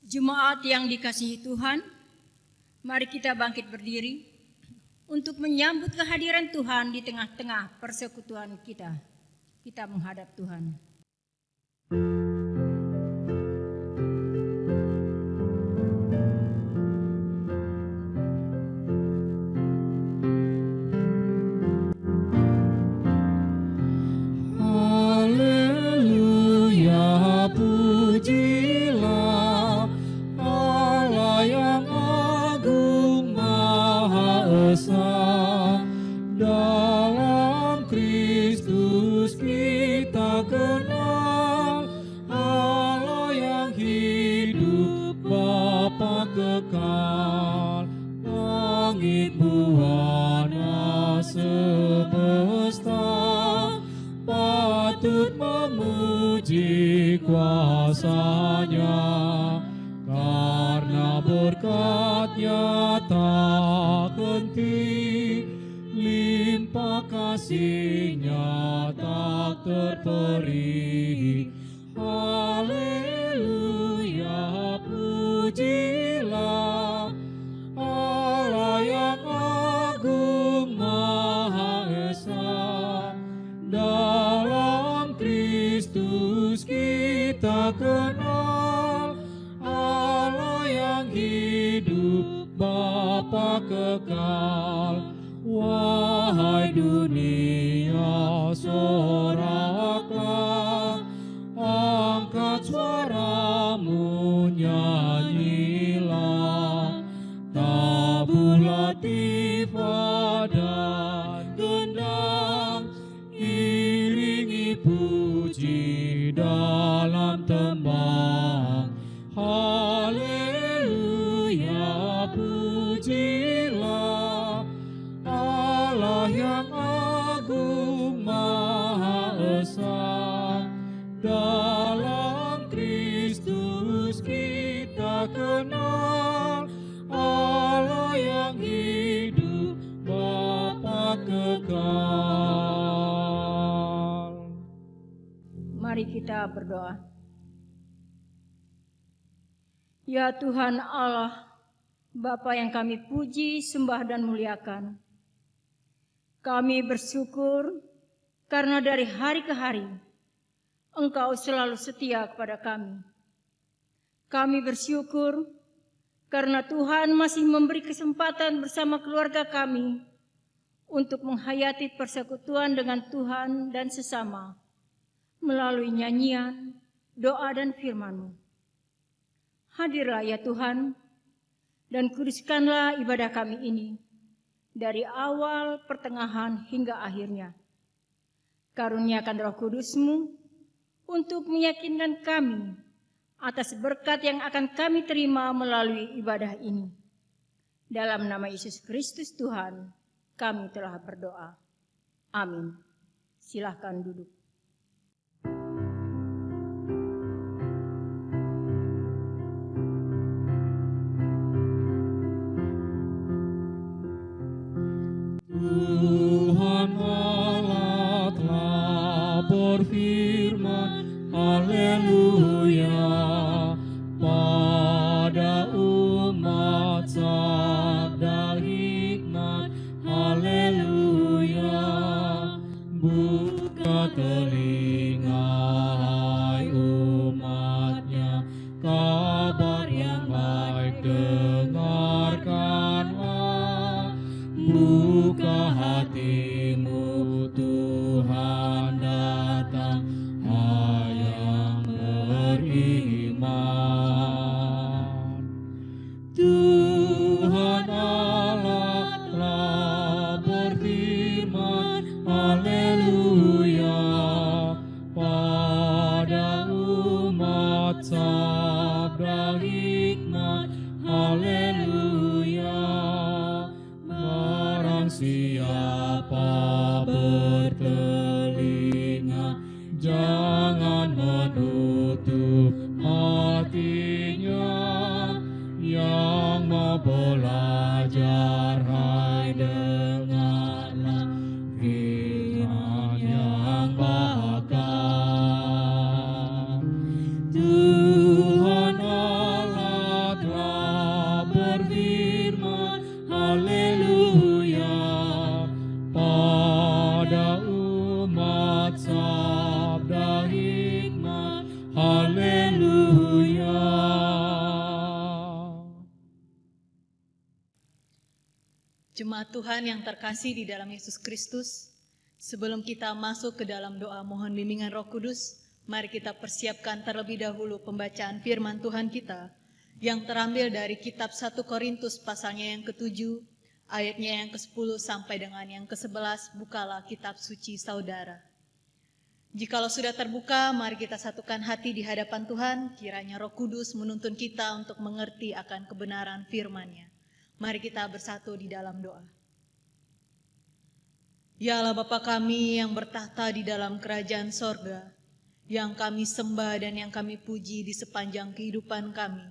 Jemaat yang dikasihi Tuhan, mari kita bangkit berdiri untuk menyambut kehadiran Tuhan di tengah-tengah persekutuan kita. Kita menghadap Tuhan. Kuasanya, karena berkat-Nya tak henti, limpah kasih-Nya tak terperi. Haleluya, pujilah Allah yang agung Maha Esa. Dalam Kristus kita kenal Allah yang hidup, Bapa kekal. Wahai dunia, soraklah, angkat suaramu, nyanyilah. Tabula tifa dan gendang, iringi puji dalam tembang. Haleluya, pujilah Allah yang agung Maha Esa. Dalam Kristus kita kenal Allah yang hidup, Bapa kekal. Mari kita berdoa. Ya Tuhan Allah, Bapa yang kami puji, sembah dan muliakan. Kami bersyukur karena dari hari ke hari Engkau selalu setia kepada kami. Kami bersyukur karena Tuhan masih memberi kesempatan bersama keluarga kami untuk menghayati persekutuan dengan Tuhan dan sesama melalui nyanyian, doa dan firman-Mu. Hadirlah ya Tuhan, dan kuduskanlah ibadah kami ini dari awal, pertengahan hingga akhirnya. Karuniakan Roh Kudus-Mu untuk meyakinkan kami atas berkat yang akan kami terima melalui ibadah ini. Dalam nama Yesus Kristus Tuhan, kami telah berdoa. Amin. Silahkan duduk. Tuhan Allah telah berfirman, haleluya, pada umat sabda hikmat, haleluya. Buka telinga hai umat-Nya, kabar yang baik dengarkanlah. Buka hatimu, Tuhan datang, hai yang beriman. Tuhan Allah telah berfirman, haleluya, pada umat sabda hikmat, haleluya. Barang siapa bertelinga Jemaat Tuhan yang terkasih di dalam Yesus Kristus, sebelum kita masuk ke dalam doa mohon bimbingan Roh Kudus, mari kita persiapkan terlebih dahulu pembacaan firman Tuhan kita yang terambil dari kitab 1 Korintus pasalnya yang ke-7, ayatnya yang ke-10 sampai dengan yang ke-11. Bukalah kitab suci saudara. Jikalau sudah terbuka, mari kita satukan hati di hadapan Tuhan, kiranya Roh Kudus menuntun kita untuk mengerti akan kebenaran firman-Nya. Mari kita bersatu di dalam doa. Ya Allah Bapa kami yang bertahta di dalam kerajaan sorga, yang kami sembah dan yang kami puji di sepanjang kehidupan kami.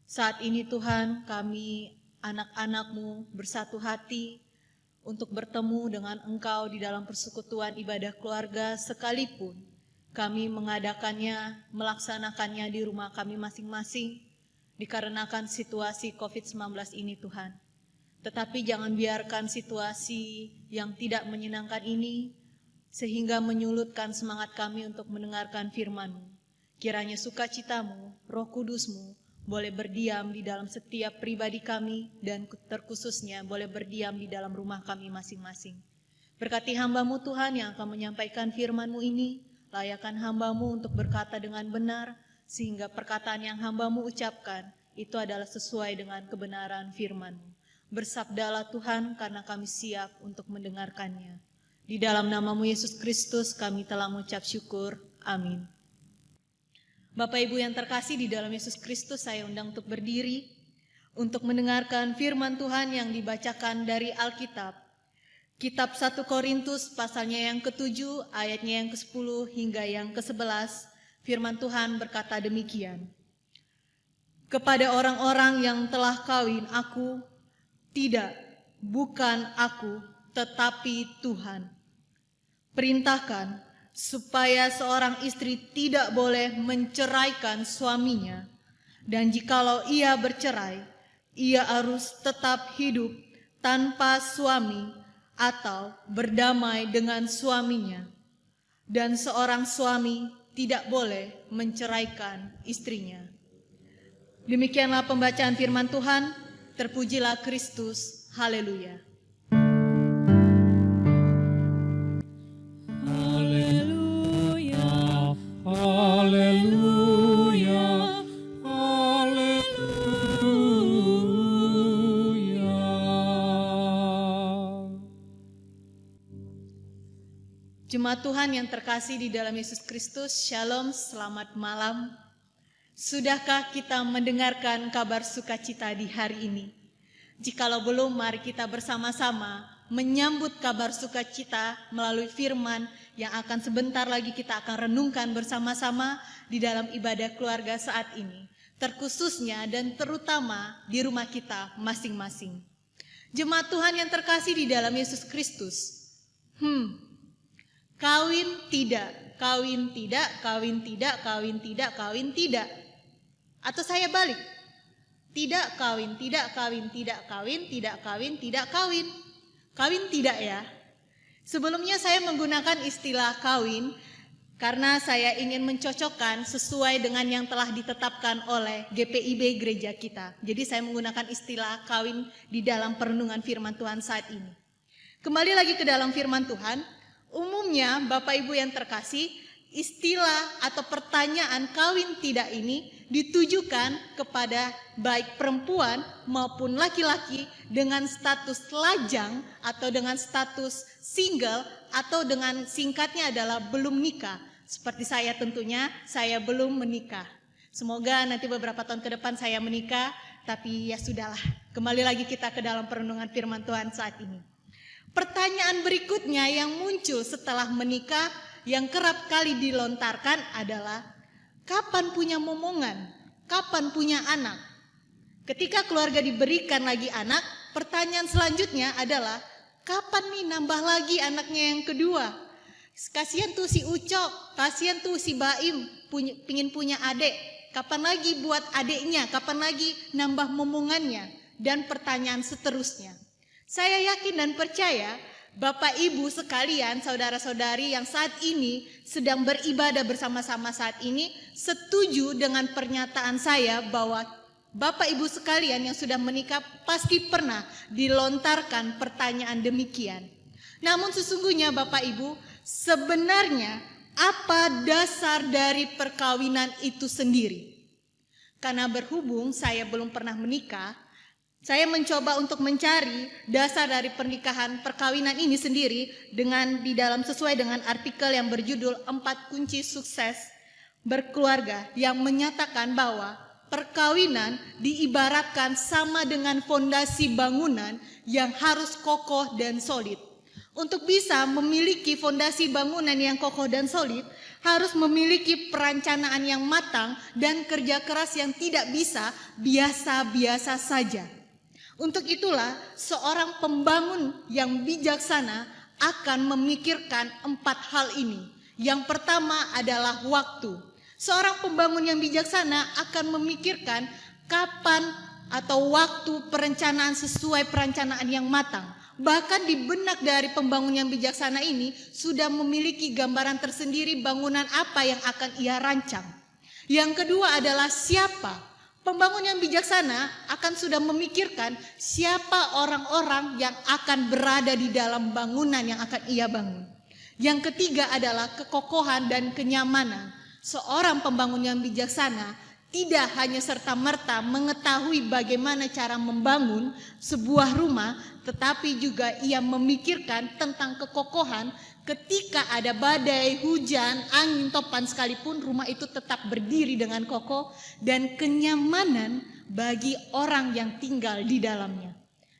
Saat ini Tuhan, kami anak-anak-Mu bersatu hati untuk bertemu dengan Engkau di dalam persekutuan ibadah keluarga, sekalipun kami mengadakannya, melaksanakannya di rumah kami masing-masing dikarenakan situasi COVID-19 ini Tuhan. Tetapi jangan biarkan situasi yang tidak menyenangkan ini sehingga menyulutkan semangat kami untuk mendengarkan firman-Mu. Kiranya sukacita-Mu, Roh Kudus-Mu boleh berdiam di dalam setiap pribadi kami dan terkhususnya boleh berdiam di dalam rumah kami masing-masing. Berkati hamba-Mu Tuhan yang akan menyampaikan firman-Mu ini, layakkan hamba-Mu untuk berkata dengan benar, sehingga perkataan yang hamba-Mu ucapkan itu adalah sesuai dengan kebenaran firman-Mu. Bersabdalah Tuhan karena kami siap untuk mendengarkannya. Di dalam nama-Mu Yesus Kristus kami telah mengucap syukur. Amin. Bapak Ibu yang terkasih di dalam Yesus Kristus, saya undang untuk berdiri untuk mendengarkan firman Tuhan yang dibacakan dari Alkitab. Kitab 1 Korintus pasalnya yang ke-7, ayatnya yang ke-10 hingga yang ke-11. Firman Tuhan berkata demikian. Kepada orang-orang yang telah kawin aku, tidak, bukan aku, tetapi Tuhan. Perintahkan supaya seorang istri tidak boleh menceraikan suaminya, dan jikalau ia bercerai, ia harus tetap hidup tanpa suami atau berdamai dengan suaminya, dan seorang suami tidak boleh menceraikan istrinya. Demikianlah pembacaan firman Tuhan. Terpujilah Kristus. Haleluya. Haleluya, haleluya. Jemaat Tuhan yang terkasih di dalam Yesus Kristus, Shalom, selamat malam. Sudahkah kita mendengarkan kabar sukacita di hari ini? Jikalau belum, mari kita bersama-sama menyambut kabar sukacita melalui firman yang akan sebentar lagi kita akan renungkan bersama-sama di dalam ibadah keluarga saat ini. Terkhususnya dan terutama di rumah kita masing-masing. Jemaat Tuhan yang terkasih di dalam Yesus Kristus. Kawin tidak, kawin tidak, kawin tidak, kawin tidak, kawin tidak. Atau saya balik. Tidak kawin, tidak kawin, tidak kawin, tidak kawin, tidak kawin. Kawin tidak ya. Sebelumnya saya menggunakan istilah kawin karena saya ingin mencocokkan sesuai dengan yang telah ditetapkan oleh GPIB gereja kita. Jadi saya menggunakan istilah kawin di dalam perenungan firman Tuhan saat ini. Kembali lagi ke dalam firman Tuhan. Umumnya Bapak Ibu yang terkasih, istilah atau pertanyaan kawin tidak ini ditujukan kepada baik perempuan maupun laki-laki dengan status lajang atau dengan status single atau dengan singkatnya adalah belum nikah. Seperti saya tentunya, saya belum menikah. Semoga nanti beberapa tahun ke depan saya menikah, tapi ya sudahlah. Kembali lagi kita ke dalam perenungan firman Tuhan saat ini. Pertanyaan berikutnya yang muncul setelah menikah yang kerap kali dilontarkan adalah kapan punya momongan, kapan punya anak. Ketika keluarga diberikan lagi anak, pertanyaan selanjutnya adalah kapan nih nambah lagi anaknya yang kedua. Kasihan tuh si Ucok, kasihan tuh si Baim pingin punya adik. Kapan lagi buat adiknya, kapan lagi nambah momongannya, dan pertanyaan seterusnya. Saya yakin dan percaya Bapak Ibu sekalian, saudara-saudari yang saat ini sedang beribadah bersama-sama saat ini setuju dengan pernyataan saya bahwa Bapak Ibu sekalian yang sudah menikah pasti pernah dilontarkan pertanyaan demikian. Namun sesungguhnya Bapak Ibu, sebenarnya apa dasar dari perkawinan itu sendiri? Karena berhubung saya belum pernah menikah, saya mencoba untuk mencari dasar dari pernikahan perkawinan ini sendiri sesuai dengan artikel yang berjudul 4 Kunci Sukses Berkeluarga yang menyatakan bahwa perkawinan diibaratkan sama dengan fondasi bangunan yang harus kokoh dan solid. Untuk bisa memiliki fondasi bangunan yang kokoh dan solid, harus memiliki perencanaan yang matang dan kerja keras yang tidak bisa biasa-biasa saja. Untuk itulah seorang pembangun yang bijaksana akan memikirkan 4 hal ini. Yang pertama adalah waktu. Seorang pembangun yang bijaksana akan memikirkan kapan atau waktu perencanaan sesuai perencanaan yang matang. Bahkan di benak dari pembangun yang bijaksana ini sudah memiliki gambaran tersendiri bangunan apa yang akan ia rancang. Yang kedua adalah siapa. Pembangun yang bijaksana akan sudah memikirkan siapa orang-orang yang akan berada di dalam bangunan yang akan ia bangun. Yang ketiga adalah kekokohan dan kenyamanan. Seorang pembangun yang bijaksana tidak hanya serta-merta mengetahui bagaimana cara membangun sebuah rumah, tetapi juga ia memikirkan tentang kekokohan ketika ada badai, hujan, angin topan sekalipun rumah itu tetap berdiri dengan kokoh, dan kenyamanan bagi orang yang tinggal di dalamnya.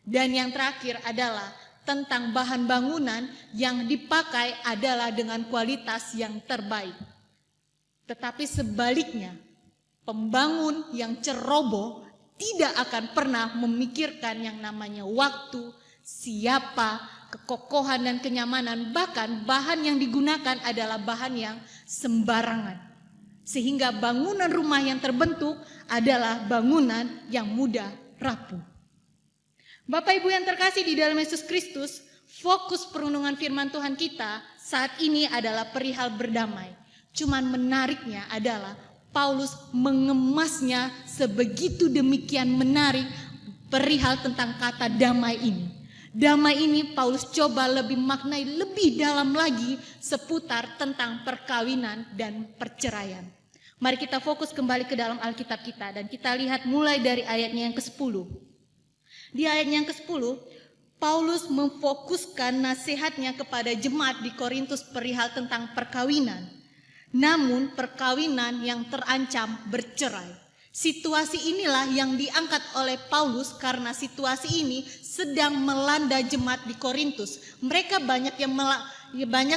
Dan yang terakhir adalah tentang bahan bangunan yang dipakai adalah dengan kualitas yang terbaik. Tetapi sebaliknya, pembangun yang ceroboh tidak akan pernah memikirkan yang namanya waktu, siapa, kekokohan dan kenyamanan. Bahkan bahan yang digunakan adalah bahan yang sembarangan. Sehingga bangunan rumah yang terbentuk adalah bangunan yang mudah rapuh. Bapak Ibu yang terkasih di dalam Yesus Kristus, fokus perenungan firman Tuhan kita saat ini adalah perihal berdamai. Cuman menariknya adalah Paulus mengemasnya sebegitu demikian menarik perihal tentang kata damai ini. Damai ini Paulus coba lebih maknai lebih dalam lagi seputar tentang perkawinan dan perceraian. Mari kita fokus kembali ke dalam Alkitab kita dan kita lihat mulai dari ayatnya yang ke-10. Di ayatnya yang ke-10, Paulus memfokuskan nasihatnya kepada jemaat di Korintus perihal tentang perkawinan. Namun perkawinan yang terancam bercerai. Situasi inilah yang diangkat oleh Paulus karena situasi ini sedang melanda jemaat di Korintus. Mereka banyak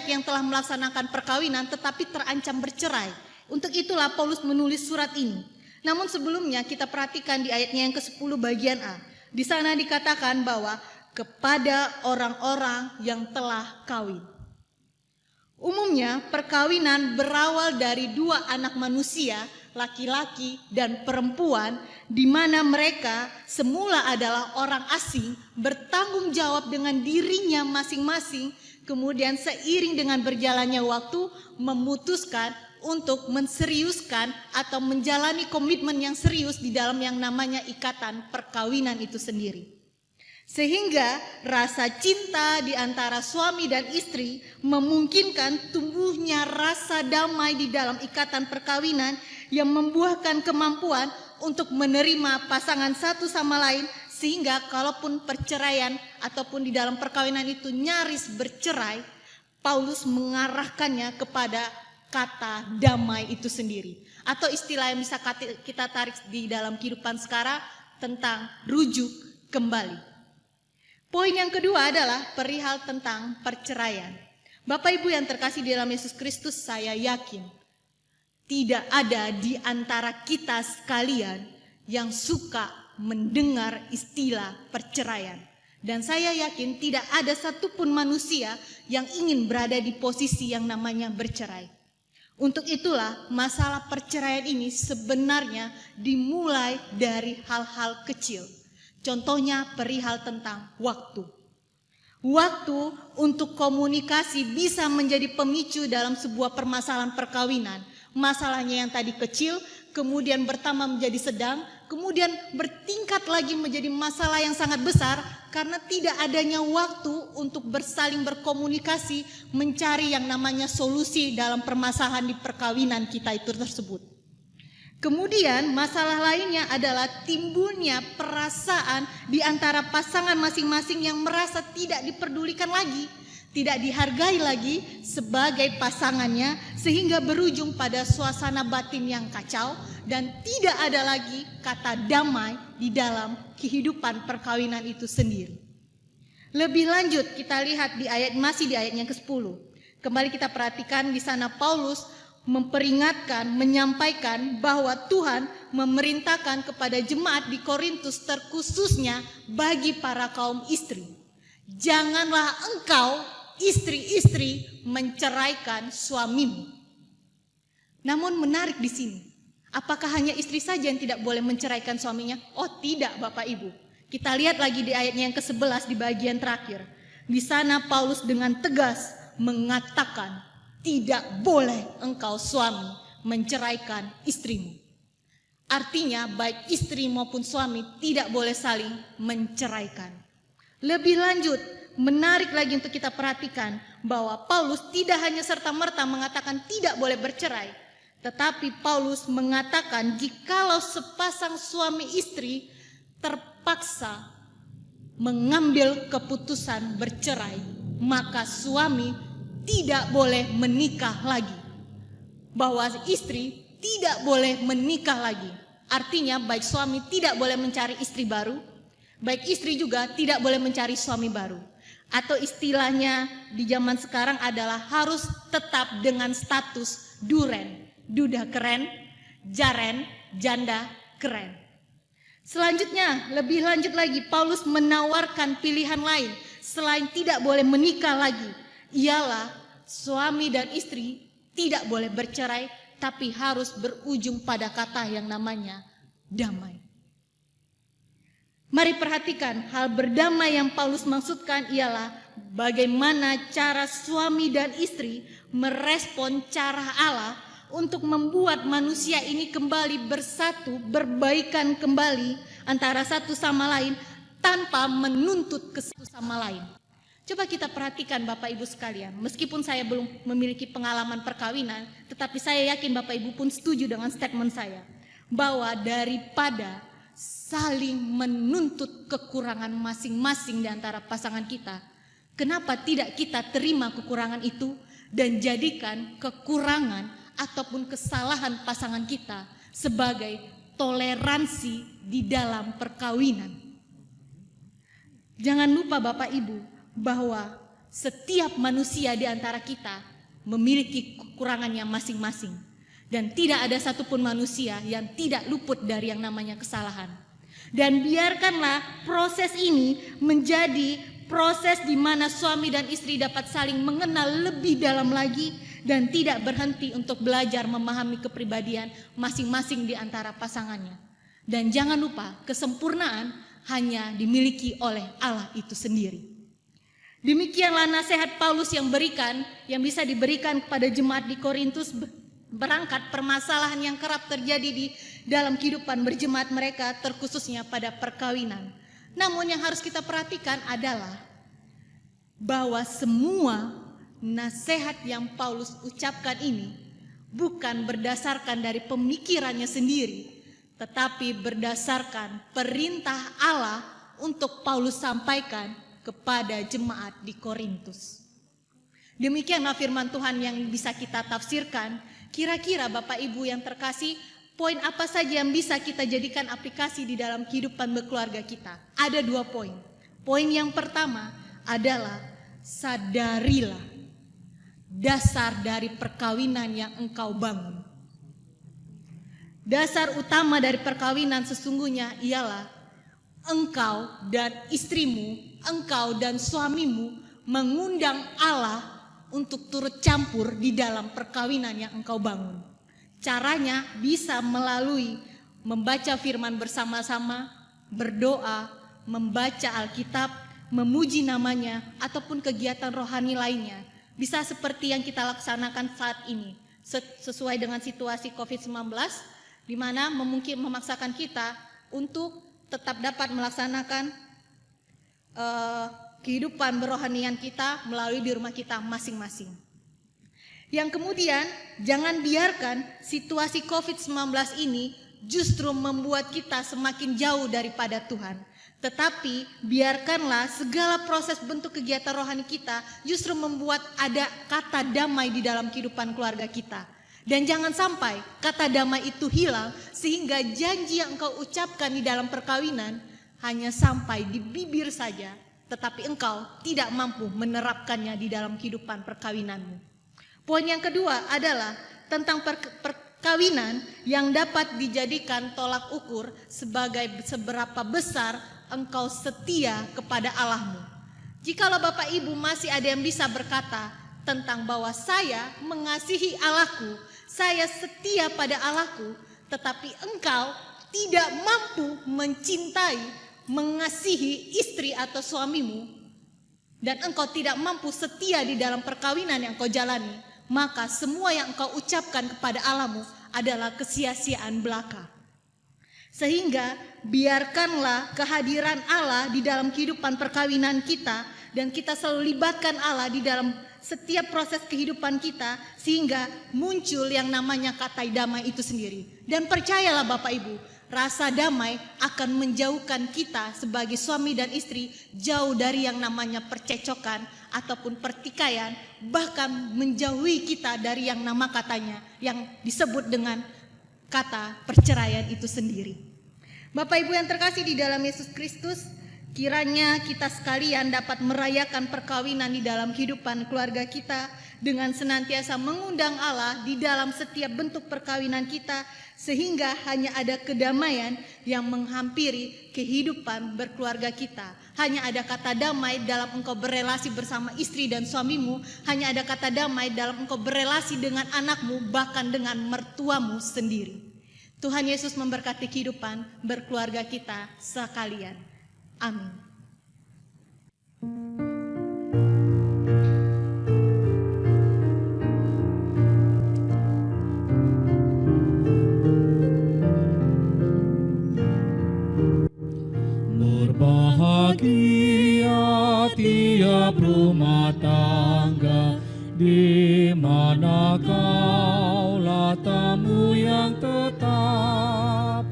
yang telah melaksanakan perkawinan tetapi terancam bercerai. Untuk itulah Paulus menulis surat ini. Namun sebelumnya kita perhatikan di ayatnya yang ke-10 bagian A. Di sana dikatakan bahwa kepada orang-orang yang telah kawin. Umumnya perkawinan berawal dari 2 anak manusia, laki-laki dan perempuan, di mana mereka semula adalah orang asing, bertanggung jawab dengan dirinya masing-masing, kemudian seiring dengan berjalannya waktu memutuskan untuk menseriuskan atau menjalani komitmen yang serius di dalam yang namanya ikatan perkawinan itu sendiri. Sehingga rasa cinta di antara suami dan istri memungkinkan tumbuhnya rasa damai di dalam ikatan perkawinan yang membuahkan kemampuan untuk menerima pasangan satu sama lain, sehingga kalaupun perceraian ataupun di dalam perkawinan itu nyaris bercerai, Paulus mengarahkannya kepada kata damai itu sendiri. Atau istilah yang bisa kita tarik di dalam kehidupan sekarang tentang rujuk kembali. Poin yang kedua adalah perihal tentang perceraian. Bapak Ibu yang terkasih di dalam Yesus Kristus, saya yakin tidak ada di antara kita sekalian yang suka mendengar istilah perceraian. Dan saya yakin tidak ada satupun manusia yang ingin berada di posisi yang namanya bercerai. Untuk itulah masalah perceraian ini sebenarnya dimulai dari hal-hal kecil. Contohnya perihal tentang waktu. Waktu untuk komunikasi bisa menjadi pemicu dalam sebuah permasalahan perkawinan. Masalahnya yang tadi kecil, kemudian bertambah menjadi sedang, kemudian bertingkat lagi menjadi masalah yang sangat besar karena tidak adanya waktu untuk bersaling berkomunikasi, mencari yang namanya solusi dalam permasalahan di perkawinan kita itu tersebut. Kemudian masalah lainnya adalah timbulnya perasaan di antara pasangan masing-masing yang merasa tidak diperdulikan lagi, tidak dihargai lagi sebagai pasangannya, sehingga berujung pada suasana batin yang kacau dan tidak ada lagi kata damai di dalam kehidupan perkawinan itu sendiri. Lebih lanjut kita lihat masih di ayat yang ke-10. Kembali kita perhatikan di sana Paulus memperingatkan, menyampaikan bahwa Tuhan memerintahkan kepada jemaat di Korintus terkhususnya bagi para kaum istri. Janganlah engkau istri-istri menceraikan suamimu. Namun menarik di sini, apakah hanya istri saja yang tidak boleh menceraikan suaminya? Oh tidak Bapak Ibu. Kita lihat lagi di ayatnya yang ke-11 di bagian terakhir. Di sana Paulus dengan tegas mengatakan, tidak boleh engkau suami menceraikan istrimu. Artinya baik istri maupun suami tidak boleh saling menceraikan. Lebih lanjut, menarik lagi untuk kita perhatikan bahwa Paulus tidak hanya serta-merta mengatakan tidak boleh bercerai, tetapi Paulus mengatakan jikalau sepasang suami istri terpaksa mengambil keputusan bercerai, maka suami tidak boleh menikah lagi. Bahwa istri tidak boleh menikah lagi. Artinya baik suami tidak boleh mencari istri baru, baik istri juga tidak boleh mencari suami baru. Atau istilahnya di zaman sekarang adalah harus tetap dengan status duren, duda keren, jaren, janda keren. Selanjutnya, lebih lanjut lagi, Paulus menawarkan pilihan lain selain tidak boleh menikah lagi. Ialah suami dan istri tidak boleh bercerai, tapi harus berujung pada kata yang namanya damai. Mari perhatikan hal berdamai yang Paulus maksudkan ialah bagaimana cara suami dan istri merespon cara Allah untuk membuat manusia ini kembali bersatu, berbaikan kembali antara satu sama lain tanpa menuntut ke satu sama lain. Coba kita perhatikan Bapak Ibu sekalian, meskipun saya belum memiliki pengalaman perkawinan, tetapi saya yakin Bapak Ibu pun setuju dengan statement saya, bahwa daripada saling menuntut kekurangan masing-masing di antara pasangan kita, kenapa tidak kita terima kekurangan itu dan jadikan kekurangan ataupun kesalahan pasangan kita sebagai toleransi di dalam perkawinan. Jangan lupa Bapak Ibu, bahwa setiap manusia di antara kita memiliki kekurangannya masing-masing. Dan tidak ada satupun manusia yang tidak luput dari yang namanya kesalahan. Dan biarkanlah proses ini menjadi proses di mana suami dan istri dapat saling mengenal lebih dalam lagi dan tidak berhenti untuk belajar memahami kepribadian masing-masing di antara pasangannya. Dan jangan lupa, kesempurnaan hanya dimiliki oleh Allah itu sendiri. Demikianlah nasihat Paulus yang bisa diberikan kepada jemaat di Korintus berangkat permasalahan yang kerap terjadi di dalam kehidupan berjemaat mereka, terkhususnya pada perkawinan. Namun yang harus kita perhatikan adalah bahwa semua nasihat yang Paulus ucapkan ini bukan berdasarkan dari pemikirannya sendiri, tetapi berdasarkan perintah Allah untuk Paulus sampaikan kepada jemaat di Korintus. Demikianlah firman Tuhan yang bisa kita tafsirkan. Kira-kira Bapak Ibu yang terkasih, poin apa saja yang bisa kita jadikan aplikasi di dalam kehidupan berkeluarga kita? Ada 2 poin. Poin yang pertama adalah sadarilah dasar dari perkawinan yang engkau bangun. Dasar utama dari perkawinan sesungguhnya ialah engkau dan istrimu, engkau dan suamimu mengundang Allah untuk turut campur di dalam perkawinan yang engkau bangun. Caranya bisa melalui membaca firman bersama-sama, berdoa, membaca Alkitab, memuji namanya, ataupun kegiatan rohani lainnya. Bisa seperti yang kita laksanakan saat ini. sesuai dengan situasi COVID-19, di mana memaksakan kita untuk tetap dapat melaksanakan kehidupan berohanian kita melalui di rumah kita masing-masing. Yang kemudian, jangan biarkan situasi COVID-19 ini justru membuat kita semakin jauh daripada Tuhan. Tetapi biarkanlah segala proses bentuk kegiatan rohani kita justru membuat ada kata damai di dalam kehidupan keluarga kita. Dan jangan sampai kata damai itu hilang sehingga janji yang engkau ucapkan di dalam perkawinan hanya sampai di bibir saja, tetapi engkau tidak mampu menerapkannya di dalam kehidupan perkawinanmu. Poin yang kedua adalah tentang perkawinan yang dapat dijadikan tolak ukur sebagai seberapa besar engkau setia kepada Allahmu. Jikalau Bapak Ibu masih ada yang bisa berkata tentang bahwa saya mengasihi Allahku, saya setia pada Allahku, tetapi engkau tidak mampu mencintai, mengasihi istri atau suamimu, dan engkau tidak mampu setia di dalam perkawinan yang kau jalani, maka semua yang engkau ucapkan kepada Allahmu adalah kesia-siaan belaka. Sehingga biarkanlah kehadiran Allah di dalam kehidupan perkawinan kita, dan kita selalu libatkan Allah di dalam setiap proses kehidupan kita, sehingga muncul yang namanya kata damai itu sendiri. Dan percayalah Bapak Ibu, rasa damai akan menjauhkan kita sebagai suami dan istri jauh dari yang namanya percecokan ataupun pertikaian, bahkan menjauhi kita dari yang nama katanya yang disebut dengan kata perceraian itu sendiri. Bapak Ibu yang terkasih di dalam Yesus Kristus, kiranya kita sekalian dapat merayakan perkawinan di dalam kehidupan keluarga kita dengan senantiasa mengundang Allah di dalam setiap bentuk perkawinan kita, sehingga hanya ada kedamaian yang menghampiri kehidupan berkeluarga kita. Hanya ada kata damai dalam engkau berelasi bersama istri dan suamimu, hanya ada kata damai dalam engkau berelasi dengan anakmu, bahkan dengan mertuamu sendiri. Tuhan Yesus memberkati kehidupan berkeluarga kita sekalian. Amin. Berbahagia tiap rumah tangga di mana kaulah tamu yang tetap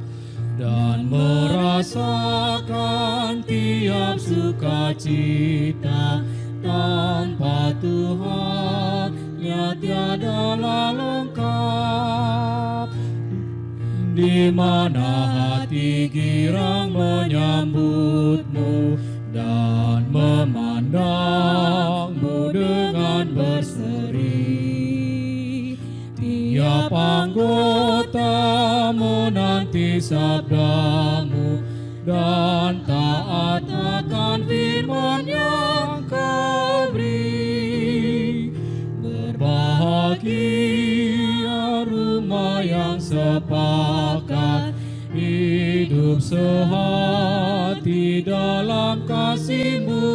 dan merasakan tiap sukacita tanpa Tuhan tiadalah lengkap. Di mana hati girang menyambutmu dan memandangmu dengan berseri. Tiap anggota menanti sabdamu dan taat akan firman yang kau beri. Berbahagia rumah yang sepakat, hidup sehati dalam kasih-Mu,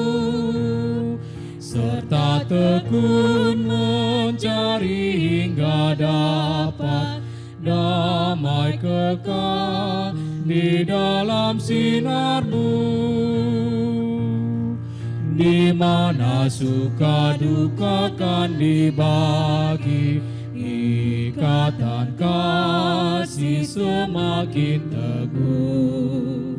serta tekun mencari hingga dapat damai kekal di dalam sinar-Mu, di mana suka duka kan dibagi, ikatan kasih semakin teguh.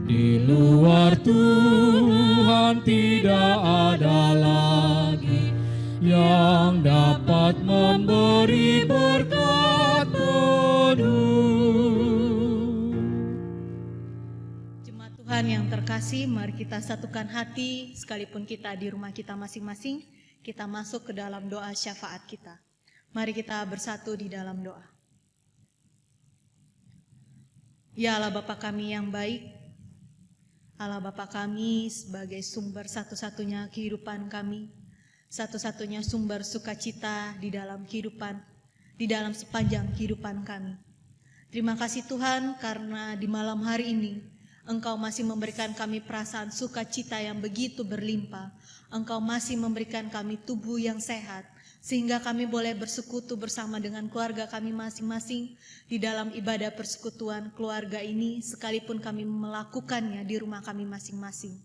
Di luar Tuhan tidak ada lagi yang dapat memberi berkat penuh. Jemaat Tuhan yang terkasih, mari kita satukan hati sekalipun kita di rumah kita masing-masing. Kita masuk ke dalam doa syafaat kita. Mari kita bersatu di dalam doa. Ya Allah Bapa kami yang baik, Allah Bapa kami sebagai sumber satu-satunya kehidupan kami, satu-satunya sumber sukacita di dalam kehidupan, di dalam sepanjang kehidupan kami. Terima kasih Tuhan karena di malam hari ini Engkau masih memberikan kami perasaan sukacita yang begitu berlimpah. Engkau masih memberikan kami tubuh yang sehat, sehingga kami boleh bersekutu bersama dengan keluarga kami masing-masing di dalam ibadah persekutuan keluarga ini, sekalipun kami melakukannya di rumah kami masing-masing.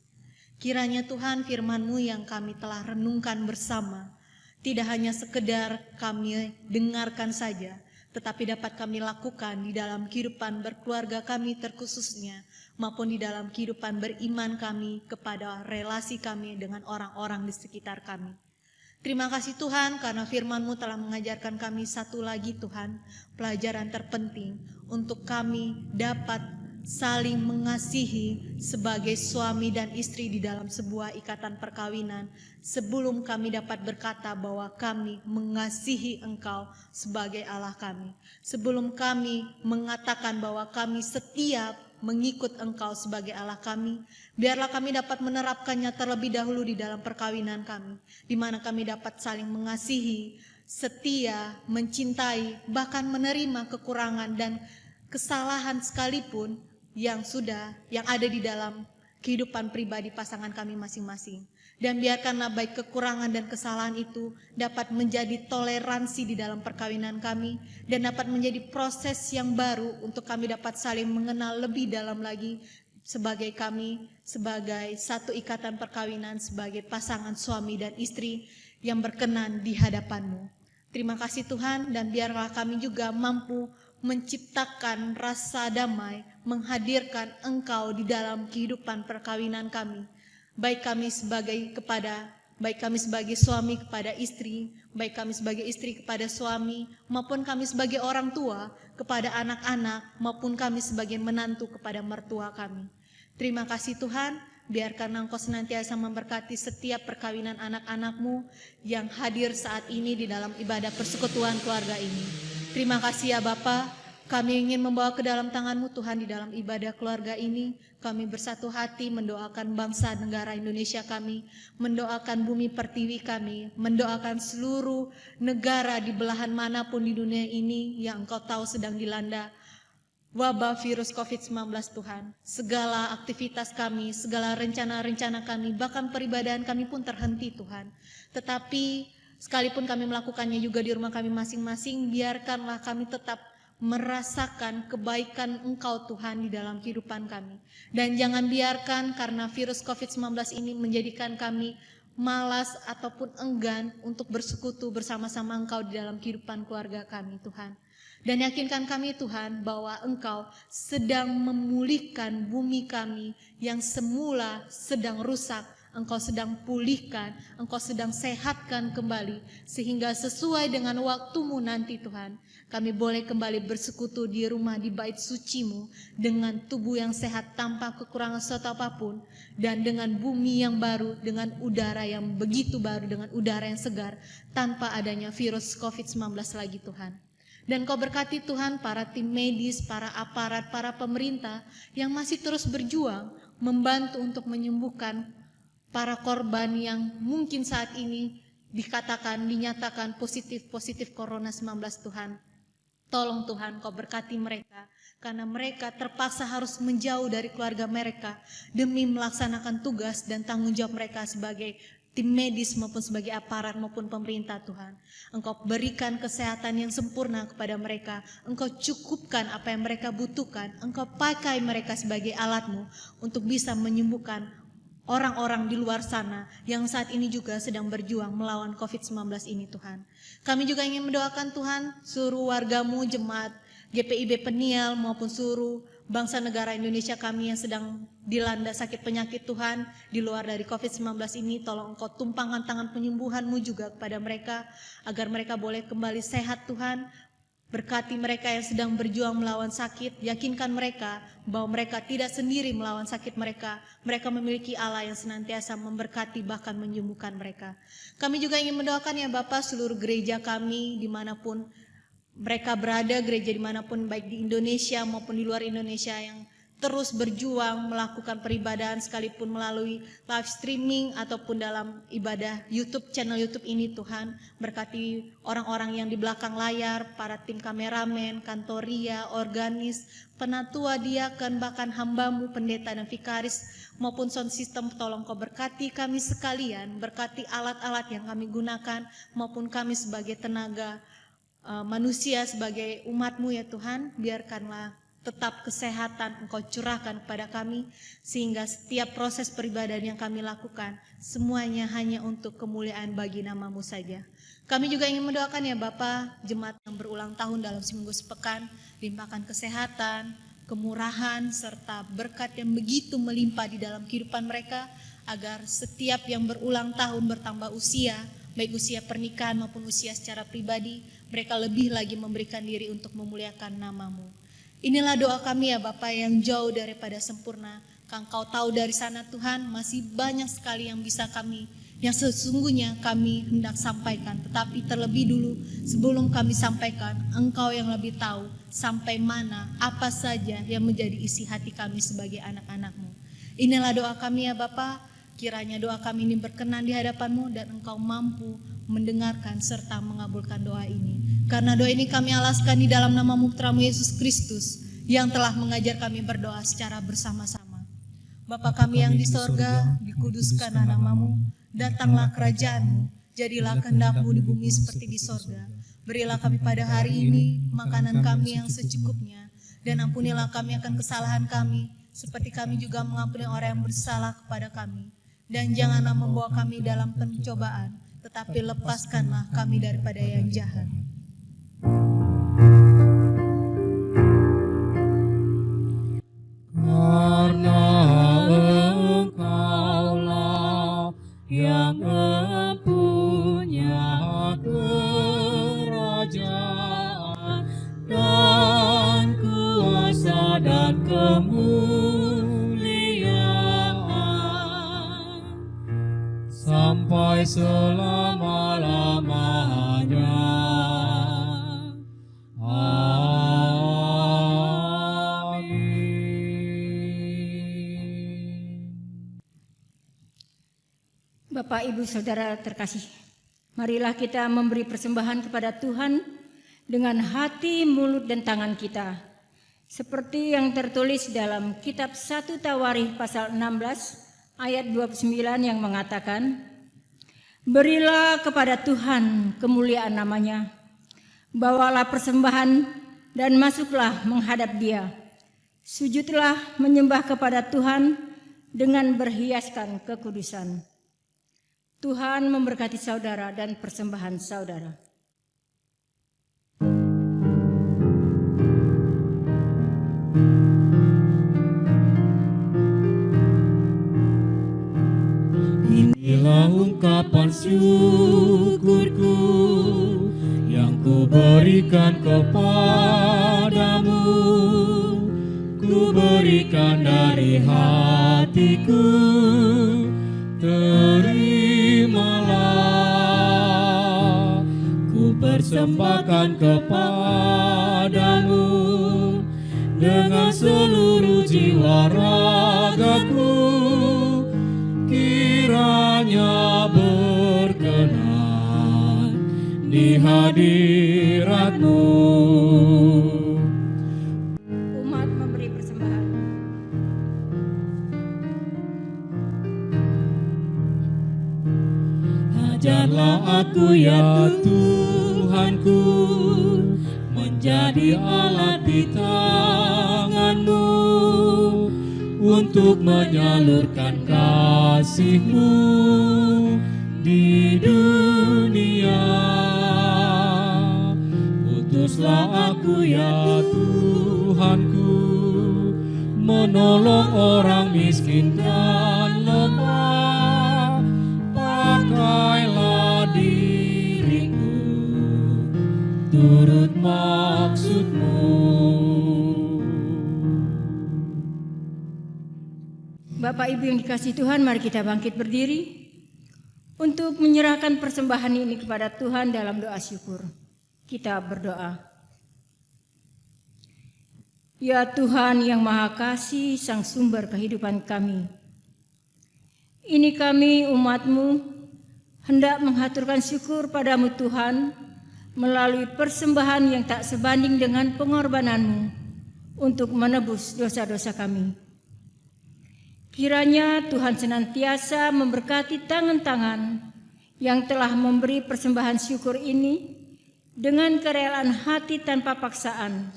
Kiranya Tuhan, firman-Mu yang kami telah renungkan bersama tidak hanya sekedar kami dengarkan saja, tetapi dapat kami lakukan di dalam kehidupan berkeluarga kami terkhususnya, maupun di dalam kehidupan beriman kami kepada relasi kami dengan orang-orang di sekitar kami. Terima kasih Tuhan, karena firman-Mu telah mengajarkan kami satu lagi Tuhan, pelajaran terpenting untuk kami dapat saling mengasihi sebagai suami dan istri di dalam sebuah ikatan perkawinan, sebelum kami dapat berkata bahwa kami mengasihi Engkau sebagai Allah kami. Sebelum kami mengatakan bahwa kami setia mengikut Engkau sebagai Allah kami, biarlah kami dapat menerapkannya terlebih dahulu di dalam perkawinan kami, di mana kami dapat saling mengasihi, setia, mencintai, bahkan menerima kekurangan dan kesalahan sekalipun yang ada di dalam kehidupan pribadi pasangan kami masing-masing. Dan biarkanlah baik kekurangan dan kesalahan itu dapat menjadi toleransi di dalam perkawinan kami, dan dapat menjadi proses yang baru untuk kami dapat saling mengenal lebih dalam lagi sebagai satu ikatan perkawinan, sebagai pasangan suami dan istri yang berkenan di hadapan-Mu. Terima kasih Tuhan, dan biarlah kami juga mampu menciptakan rasa damai, menghadirkan Engkau di dalam kehidupan perkawinan kami. Baik kami sebagai suami kepada istri, baik kami sebagai istri kepada suami, maupun kami sebagai orang tua kepada anak-anak, maupun kami sebagai menantu kepada mertua kami. Terima kasih Tuhan, biarkan Engkau senantiasa memberkati setiap perkawinan anak-anak-Mu yang hadir saat ini di dalam ibadah persekutuan keluarga ini. Terima kasih ya Bapa, kami ingin membawa ke dalam tangan-Mu Tuhan di dalam ibadah keluarga ini. Kami bersatu hati mendoakan bangsa negara Indonesia kami, mendoakan bumi pertiwi kami, mendoakan seluruh negara di belahan manapun di dunia ini yang Engkau tahu sedang dilanda wabah virus COVID-19 Tuhan. Segala aktivitas kami, segala rencana-rencana kami, bahkan peribadahan kami pun terhenti Tuhan. Tetapi sekalipun kami melakukannya juga di rumah kami masing-masing, biarkanlah kami tetap merasakan kebaikan Engkau Tuhan di dalam kehidupan kami. Dan jangan biarkan karena virus COVID-19 ini menjadikan kami malas ataupun enggan untuk bersekutu bersama-sama Engkau di dalam kehidupan keluarga kami Tuhan. Dan yakinkan kami Tuhan bahwa Engkau sedang memulihkan bumi kami yang semula sedang rusak. Engkau sedang pulihkan, Engkau sedang sehatkan kembali, sehingga sesuai dengan waktu-Mu nanti Tuhan, kami boleh kembali bersekutu di rumah di bait suci-Mu dengan tubuh yang sehat tanpa kekurangan suatu apapun, dan dengan bumi yang baru, dengan udara yang begitu baru, dengan udara yang segar, tanpa adanya virus COVID-19 lagi Tuhan. Dan Kau berkati Tuhan para tim medis, para aparat, para pemerintah yang masih terus berjuang membantu untuk menyembuhkan para korban yang mungkin saat ini dinyatakan positif Corona 19 Tuhan. Tolong Tuhan Kau berkati mereka, karena mereka terpaksa harus menjauh dari keluarga mereka demi melaksanakan tugas dan tanggung jawab mereka sebagai tim medis maupun sebagai aparat maupun pemerintah Tuhan. Engkau berikan kesehatan yang sempurna kepada mereka, Engkau cukupkan apa yang mereka butuhkan, Engkau pakai mereka sebagai alat-Mu untuk bisa menyembuhkan orang-orang di luar sana yang saat ini juga sedang berjuang melawan COVID-19 ini Tuhan. Kami juga ingin mendoakan Tuhan seluruh warga-Mu, jemaat GPIB Peniel maupun seluruh bangsa negara Indonesia kami yang sedang dilanda sakit penyakit Tuhan di luar dari COVID-19 ini. Tolong Engkau tumpangkan tangan penyembuhan-Mu juga kepada mereka agar mereka boleh kembali sehat Tuhan. Berkati mereka yang sedang berjuang melawan sakit, yakinkan mereka bahwa mereka tidak sendiri melawan sakit mereka. Mereka memiliki Allah yang senantiasa memberkati bahkan menyembuhkan mereka. Kami juga ingin mendoakan ya Bapak seluruh gereja kami dimanapun mereka berada, gereja dimanapun baik di Indonesia maupun di luar Indonesia yang terus berjuang melakukan peribadahan sekalipun melalui live streaming ataupun dalam ibadah YouTube, channel YouTube ini Tuhan. Berkati orang-orang yang di belakang layar, para tim kameramen, kantoria, organis, penatua, diaken, bahkan hambamu, pendeta dan vikaris maupun sound system. Tolong Kau berkati kami sekalian, berkati alat-alat yang kami gunakan maupun kami sebagai tenaga manusia, sebagai umat-Mu ya Tuhan. Biarkanlah tetap kesehatan Engkau curahkan kepada kami, sehingga setiap proses peribadahan yang kami lakukan semuanya hanya untuk kemuliaan bagi nama-Mu saja. Kami juga ingin mendoakan ya Bapa, jemaat yang berulang tahun dalam seminggu sepekan, limpahkan kesehatan, kemurahan, serta berkat yang begitu melimpah di dalam kehidupan mereka, agar setiap yang berulang tahun bertambah usia, baik usia pernikahan maupun usia secara pribadi, mereka lebih lagi memberikan diri untuk memuliakan nama-Mu. Inilah doa kami ya Bapa yang jauh daripada sempurna. Engkau tahu dari sana Tuhan, masih banyak sekali yang bisa kami, yang sesungguhnya kami hendak sampaikan. Tetapi terlebih dulu sebelum kami sampaikan, Engkau yang lebih tahu sampai mana, apa saja yang menjadi isi hati kami sebagai anak-anak-Mu. Inilah doa kami ya Bapa, kiranya doa kami ini berkenan di hadapan-Mu dan Engkau mampu mendengarkan serta mengabulkan doa ini. Karena doa ini kami alaskan di dalam nama-Mu Putra-Mu Yesus Kristus yang telah mengajar kami berdoa secara bersama-sama. Bapa kami yang di sorga, dikuduskanlah nama-Mu, datanglah kerajaan-Mu, jadilah kehendak-Mu di bumi seperti di sorga. Berilah kami pada hari ini makanan kami yang secukupnya, dan ampunilah kami akan kesalahan kami, seperti kami juga mengampuni orang yang bersalah kepada kami. Dan janganlah membawa kami dalam pencobaan, tetapi lepaskanlah kami daripada yang jahat. Karena Engkaulah yang mempunyai kerajaan dan kuasa dan kemuliaan sampai selama-lamanya. Bapak, Ibu, Saudara terkasih, marilah kita memberi persembahan kepada Tuhan dengan hati, mulut, dan tangan kita. Seperti yang tertulis dalam kitab 1 Tawarikh pasal 16 ayat 29 yang mengatakan, berilah kepada Tuhan kemuliaan namanya, bawalah persembahan dan masuklah menghadap Dia. Sujudlah menyembah kepada Tuhan dengan berhiaskan kekudusan. Tuhan memberkati saudara dan persembahan saudara. Inilah ungkapan syukurku yang ku berikan kepadamu, ku berikan dari hatiku. Terimalah, ku persembahkan kepadamu dengan seluruh jiwa ragaku, kiranya berkenan di hadirat-Mu. Umat memberi persembahan. Ajarlah aku ya Tuhanku, menjadi alat di tangan-Mu untuk menyalurkan kasih-Mu di dunia. Utuslah aku ya Tuhanku, menolong orang miskin dan lemah. Pakailah diriku turut maksud-Mu. Bapak Ibu yang dikasihi Tuhan, mari kita bangkit berdiri untuk menyerahkan persembahan ini kepada Tuhan dalam doa syukur. Kita berdoa. Ya Tuhan yang Maha Kasih, Sang Sumber kehidupan kami, ini kami umat-Mu hendak menghaturkan syukur padamu Tuhan melalui persembahan yang tak sebanding dengan pengorbanan-Mu untuk menebus dosa-dosa kami. Kiranya Tuhan senantiasa memberkati tangan-tangan yang telah memberi persembahan syukur ini dengan kerelaan hati tanpa paksaan,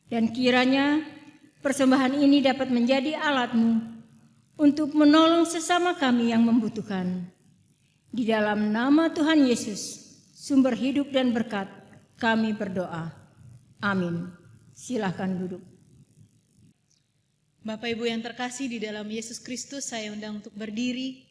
dan kiranya persembahan ini dapat menjadi alat-Mu untuk menolong sesama kami yang membutuhkan. Di dalam nama Tuhan Yesus, sumber hidup dan berkat, kami berdoa. Amin. Silahkan duduk. Bapak Ibu yang terkasih di dalam Yesus Kristus, saya undang untuk berdiri.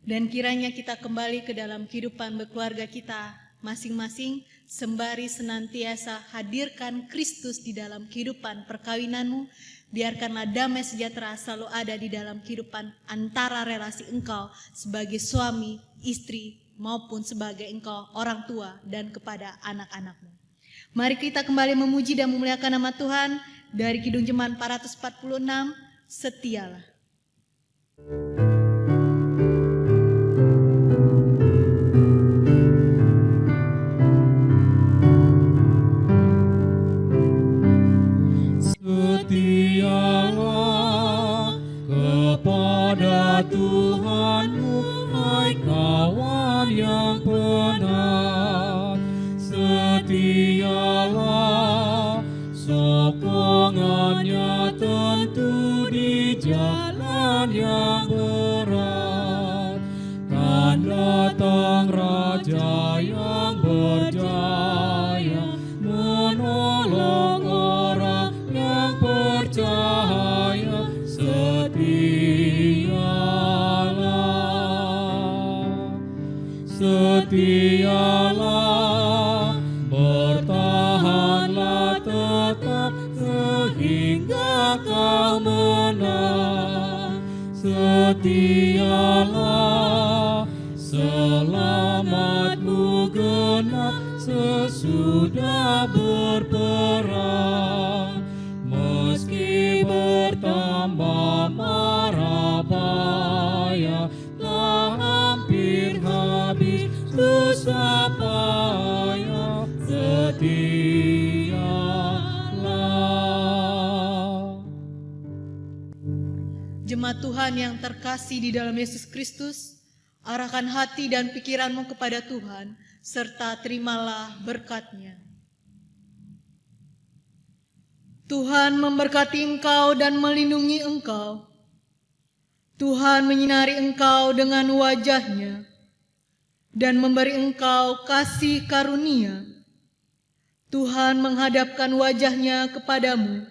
Dan kiranya kita kembali ke dalam kehidupan berkeluarga kita masing-masing, sembari senantiasa hadirkan Kristus di dalam kehidupan perkawinanmu. Biarkanlah damai sejahtera selalu ada di dalam kehidupan antara relasi engkau sebagai suami, istri, maupun sebagai engkau orang tua dan kepada anak-anakmu. Mari kita kembali memuji dan memuliakan nama Tuhan dari Kidung Jemaat 446, Setialah. Setialah kepada Tuhanmu, hai kawan yang benar. Setialah, sokongannya tentu di jalan yang berat. Kan datang Raja yang berjaya, menolong orang yang percaya. Setialah, setialah, bertahanlah tetap sehingga kau menang. Setialah, selamatmu genap sesudah berperang. Meski bertambah mara bahaya, tak hampir habis susah payah. Setialah. Jemaat Tuhan yang terkasih di dalam Yesus Kristus, arahkan hati dan pikiranmu kepada Tuhan, serta terimalah berkat-Nya. Tuhan memberkati engkau dan melindungi engkau. Tuhan menyinari engkau dengan wajah-Nya dan memberi engkau kasih karunia. Tuhan menghadapkan wajah-Nya kepadamu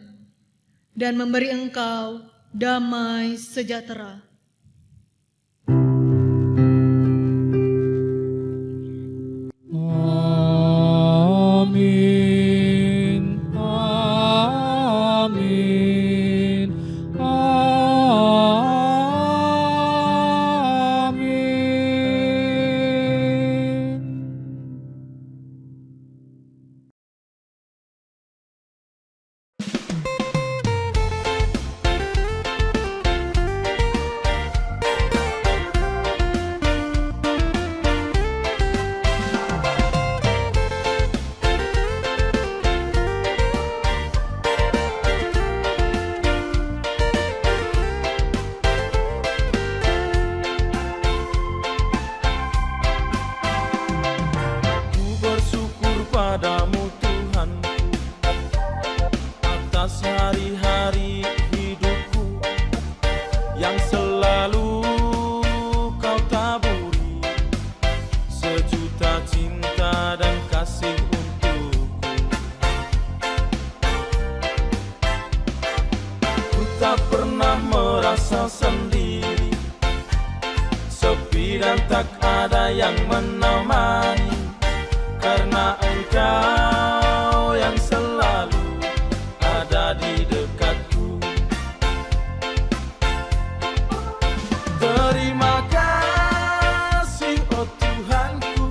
dan memberi engkau damai sejahtera. Amin, amin, amin. Ku bersyukur padamu Tuhanku atas hari-hari hidupku yang selalu kau taburi sejuta cinta dan kasih untukku. Ku tak pernah merasa sendiri, sepi dan tak ada yang menemani, karena Engkau yang selalu ada di dekatku. Terima kasih oh Tuhanku,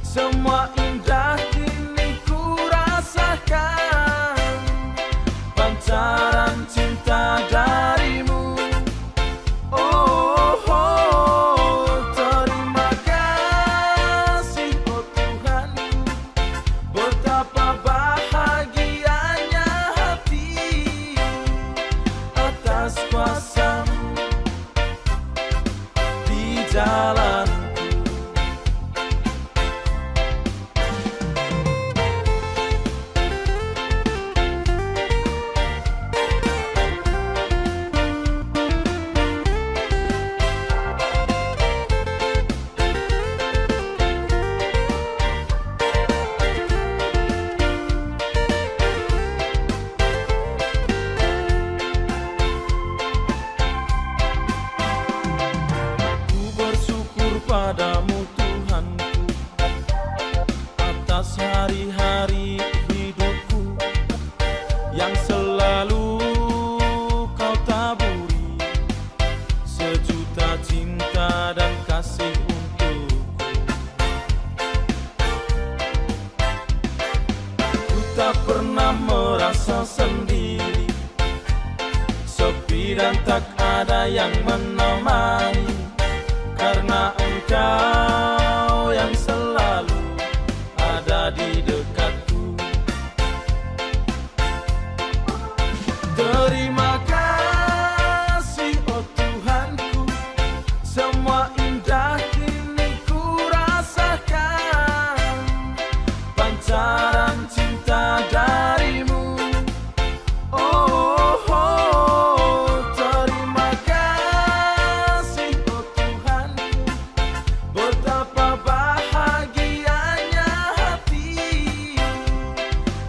semua indah kini ku rasakan. sendiri, sepi dan tak ada yang menemani, karena Engkau yang selalu ada di dekatku. Terima kasih oh Tuhanku, semua indah kini ku rasakan, pancaran cinta darimu. Oh, oh, terima kasih oh Tuhanku, betapa bahagianya hati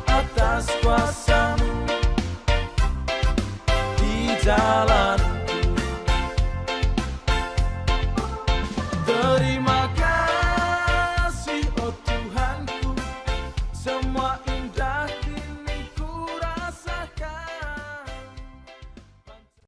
atas kuasa-Mu di jalan